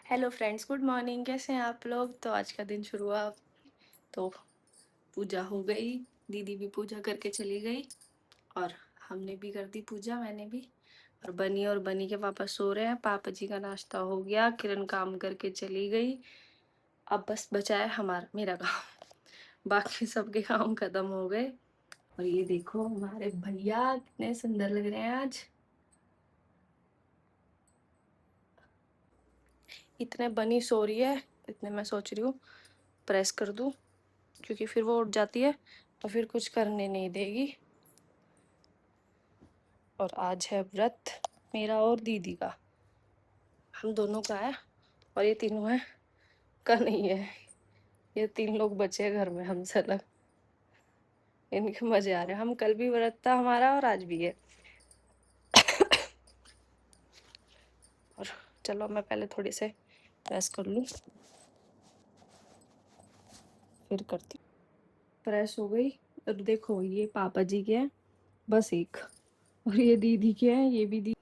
Hello friends, good morning. कैसे हैं आप लोग? तो आज का दिन शुरू हुआ। तो पूजा हो गई, दीदी भी पूजा करके चली गई और हमने भी कर दी पूजा, मैंने भी। और बनी के पापा सो रहे हैं। पापा जी का नाश्ता हो गया, किरण काम करके चली गई। अब बस बचा है हमारा मेरा काम। बाकी सबके काम खत्म हो गए। और ये देखो हमारे भैया कितने सुंदर लग रहे हैं आज। इतने बनी सो रही है, इतने मैं सोच रही हूँ प्रेस कर दूँ, क्योंकि फिर वो उठ जाती है तो फिर कुछ करने नहीं देगी। और आज है व्रत मेरा और दीदी का, हम दोनों का है। और ये तीनों है का नहीं है, ये 3 लोग बचे हैं घर में हमसे अलग। इनके मजे आ रहे हैं। हम कल भी व्रत था हमारा और आज भी है। और चलो मैं पहले थोड़ी से प्रेस कर लूँ, फिर करती। प्रेस हो गई। अब देखो ये पापा जी के हैं बस एक, और ये दीदी के हैं, ये भी दी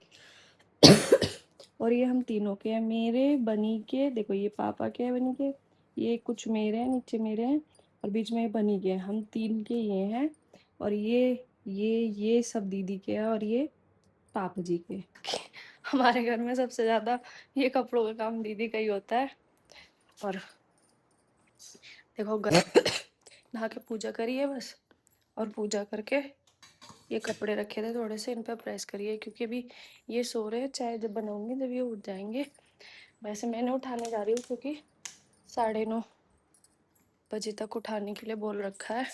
और ये हम तीनों के हैं, मेरे बनी के। देखो ये पापा के हैं बनी के, ये कुछ मेरे हैं, नीचे मेरे हैं, और बीच में बनी के हैं। हम 3 के ये हैं। और ये सब दीदी के हैं और ये पापा जी के। हमारे घर में सबसे ज्यादा ये कपड़ों का काम दीदी का ही होता है। और देखो नहा के पूजा करिए बस, और पूजा करके ये कपड़े रखे थे थोड़े से, इन पर प्रेस करिए, क्योंकि अभी ये सो रहे हैं। चाय जब बनाऊंगी जब ये उठ जाएंगे। वैसे मैंने उठाने जा रही हूँ, क्योंकि 9:30 बजे तक उठाने के लिए बोल रखा है,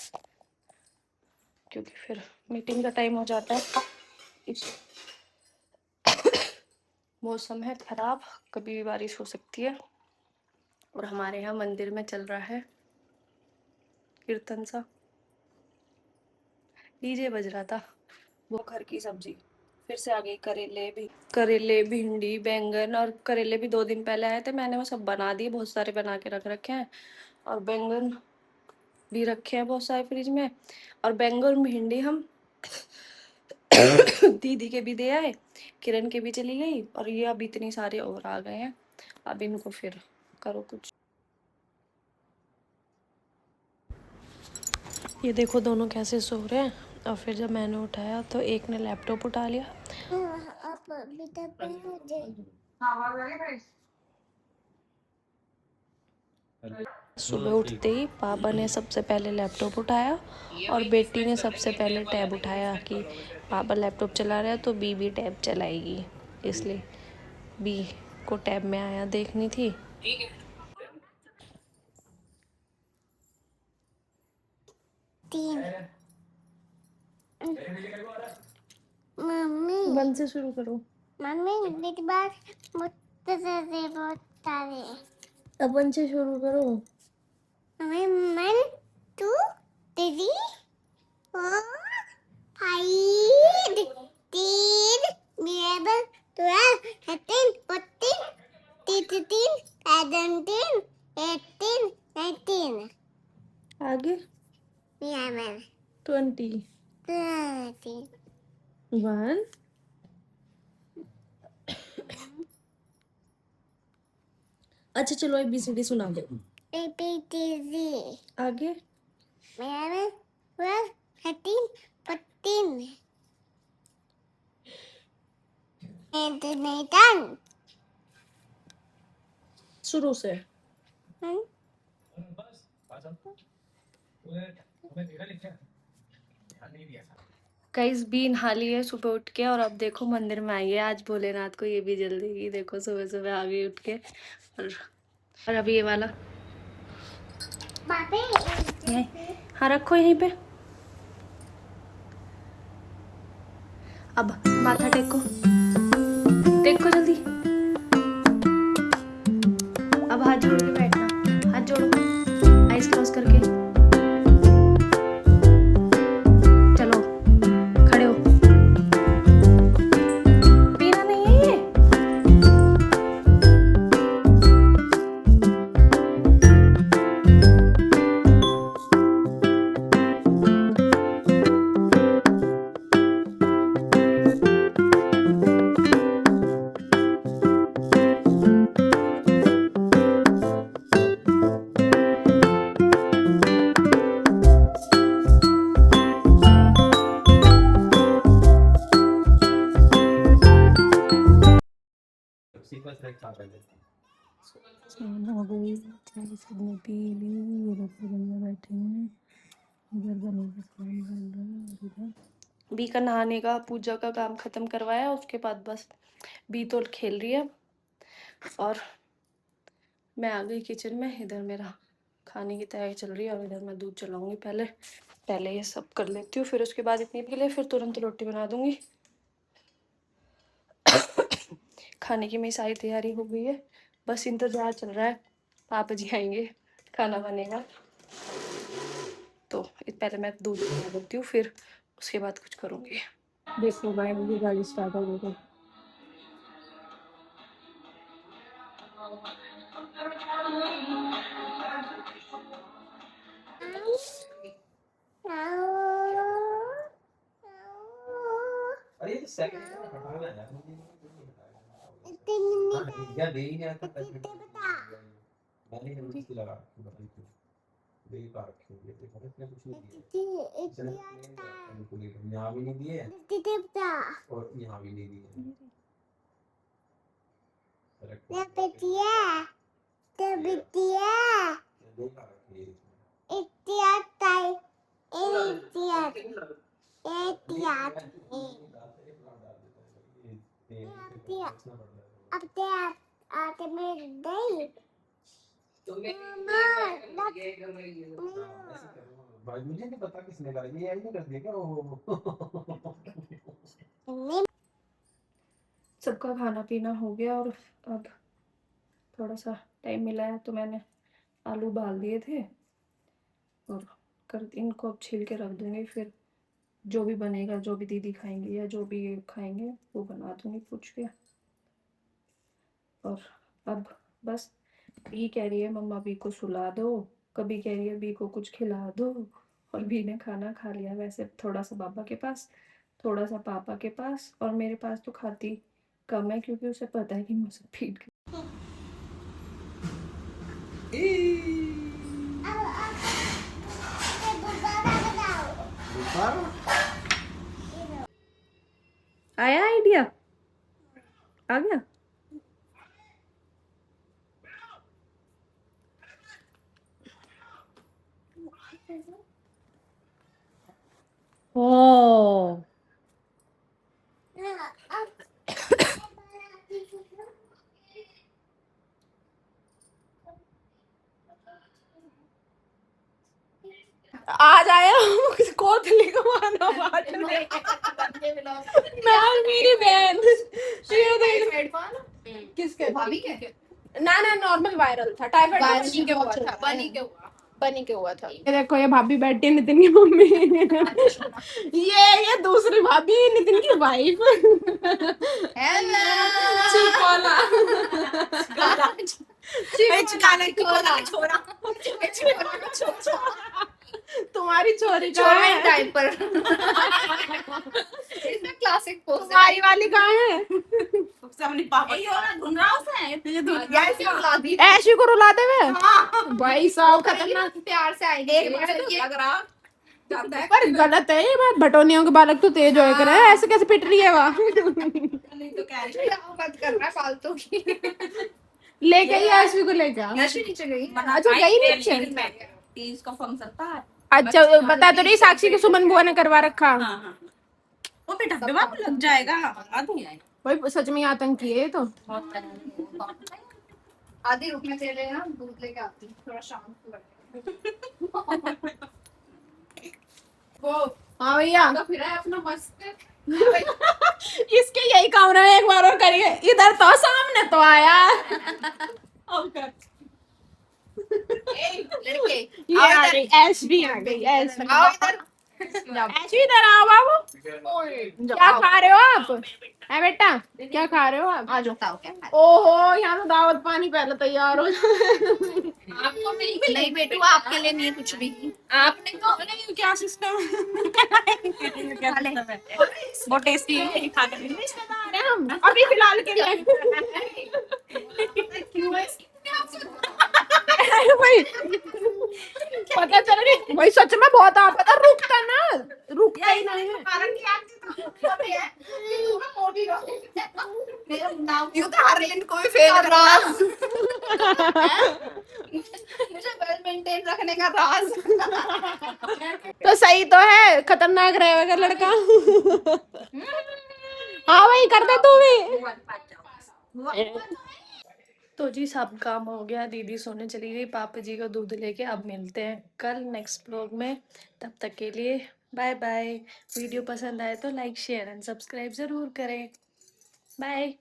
क्योंकि फिर मीटिंग का टाइम हो जाता है। इस मौसम है खराब, कभी भी बारिश हो सकती है। और हमारे यहाँ मंदिर में चल रहा है कीर्तन सा, डीजे बज रहा था। वो घर की सब्जी फिर से आ गई, करेले भिंडी बैंगन। और करेले भी 2 दिन पहले आए थे, मैंने वो सब बना दिए, बहुत सारे बना के रख रखे हैं। और बैंगन भी रखे हैं बहुत सारे फ्रिज में। और बैंगन भिंडी हम दीदी के भी दे आए, किरण के भी चली गई, और ये अब इतनी सारे और आ गए हैं। अब इनको फिर करो कुछ। ये देखो दोनों कैसे सो रहे हैं। और फिर जब मैंने उठाया तो एक ने लैपटॉप उठा लिया। सुबह उठते ही पापा ने सबसे पहले लैपटॉप उठाया और बेटी ने सबसे पहले टैब उठाया, कि पापा लैपटॉप चला रहा है तो बी भी टैब चलाएगी, इसलिए बी को टैब में आया देखनी थी। मम्मी 1 से शुरू करो। मम्मी मेरी बात मुझसे बहुत सारे। अब 1 से शुरू करो। मम्मी 1 2 3 4 5 3 11 12 13 14 15 17 18 19। आगे 20 1। अच्छा चलो ABCD सुना दो। ABCD आगे 11 12 13 14 10 शुरू से। गाइस भी नहा ली है सुबह उठ के, और अब देखो मंदिर में आई है आज भोलेनाथ को, ये भी जल देगी। देखो सुबह सुबह आ गई उठ के। और अभी ये वाला हाँ रखो यहीं पे। अब माथा टेको, टेको जल्दी। अब हाथ जोड़ के बैठना, हाथ जोड़ो आइस क्रॉस करके। चलो खड़े हो। पीना नहीं है ये। हो गई, चाय सबने पी ली, ये लोग में बैठे हैं, इधर बनी का काम बन रहा है और इधर बी का नहाने का पूजा का काम खत्म करवाया, उसके बाद बस बी तो खेल रही है और मैं आ गई किचन में। इधर मेरा खाने की तैयारी चल रही है और इधर मैं दूध चलाऊंगी। पहले ये सब कर लेती हूँ, फिर उसके बाद इतनी के लिए फिर तुरंत रोटी बना दूंगी। खाने की मेरी सारी तैयारी हो गई है, बस इंतजार चल रहा है, पापा जी आएंगे, खाना बनेगा। तो पहले मैं दूध बना देती हूँ, फिर उसके बाद कुछ करूँगी। देखो भाई, मुझे गाड़ी स्टार्ट हो गई। भाई मुझे नहीं पता किसने करा, ये नहीं कर दिया क्या वो सबका खाना पीना हो गया और अब थोड़ा सा टाइम मिला है तो मैंने आलू उबाल दिए थे और इनको अब छील के रख दूंगी। फिर जो भी बनेगा, जो भी दीदी खाएंगी या जो भी खाएंगे वो बना दूंगी पूछ के। और अब बस बी कह रही है मम्मा बी को सुला दो, कभी कह रही है बी को कुछ खिला दो, और बी ने खाना खा लिया। वैसे थोड़ा सा पापा के पास, थोड़ा सा पापा के पास, और मेरे पास तो खाती कम है क्योंकि उसे पता है कि मुझसे फीड आया आइडिया आ गया। ओ आज आया कोतली को आना मैं और मेरी बहन किसके भाभी के ना नॉर्मल वायरल था, टाइफाइड बनी के हुआ था। ये देखो ये भाभी बैठी है, नितिन की मम्मी ये दूसरी भाभी नितिन की वाइफ। तुम्हारी छोरी का है डायपर इसमें क्लासिक पोज तुम्हारी वाली कहाँ है? सामने पापा ढूंढ रहा उसे ऐशी को रुला दे भाई साहब खतरनाक प्यार से आएंगे लग रहा पर गलत है ये बात। भटोनियों के बालक तो तेज होए करे, ऐसे कैसे पिट रही है वहाँ नहीं तो कह रही है मत करना फालतू की लेके ही ऐशी को लेके ऐशी नीचे गई। अच्छा गई नीचे तीज का फंक्शन था। अच्छा बता तो रही साक्षी के सुमन बुआ ने करवा रखा। वो बेटा दवा लग जाएगा भाई, सच में आतंकी है तो। आधी रुक में तेरे ना दूध लेके आती थोड़ा शाम को वो हाँ भैया फिर है अपना मस्त इसके यही काम रहे एक बार और करिए इधर तो सामने तो आया लड़के ऐश भी आ गई ऐश इधर आओ बाबू। क्या खा रहे हो आप? है बेटा क्या खा रहे हो आप? आज बताओ क्या। ओहो यहाँ तो दावत पानी पहले तैयार हो आपको नहीं बेटू आपके लिए नहीं है कुछ भी। आपने तो नहीं क्या सिस्टम बहुत टेस्टी है खाने हम अभी फिलहाल के लिए भाई पता चल रही भाई सच में बहुत आप पता रुकता ना रुकता ही नहीं है। मेंटेन कोई फेल राज मुझे वेल मेंटेन रखने का राज। तो सही तो है, खतरनाक रहेगा लड़का। हाँ वही कर दे तू भी। तो जी सब काम हो गया, दीदी सोने चली गई, पापा जी का दूध लेके। अब मिलते हैं कल नेक्स्ट ब्लॉग में, तब तक के लिए बाय बाय। वीडियो पसंद आए तो लाइक शेयर एंड सब्सक्राइब ज़रूर करें। बाय।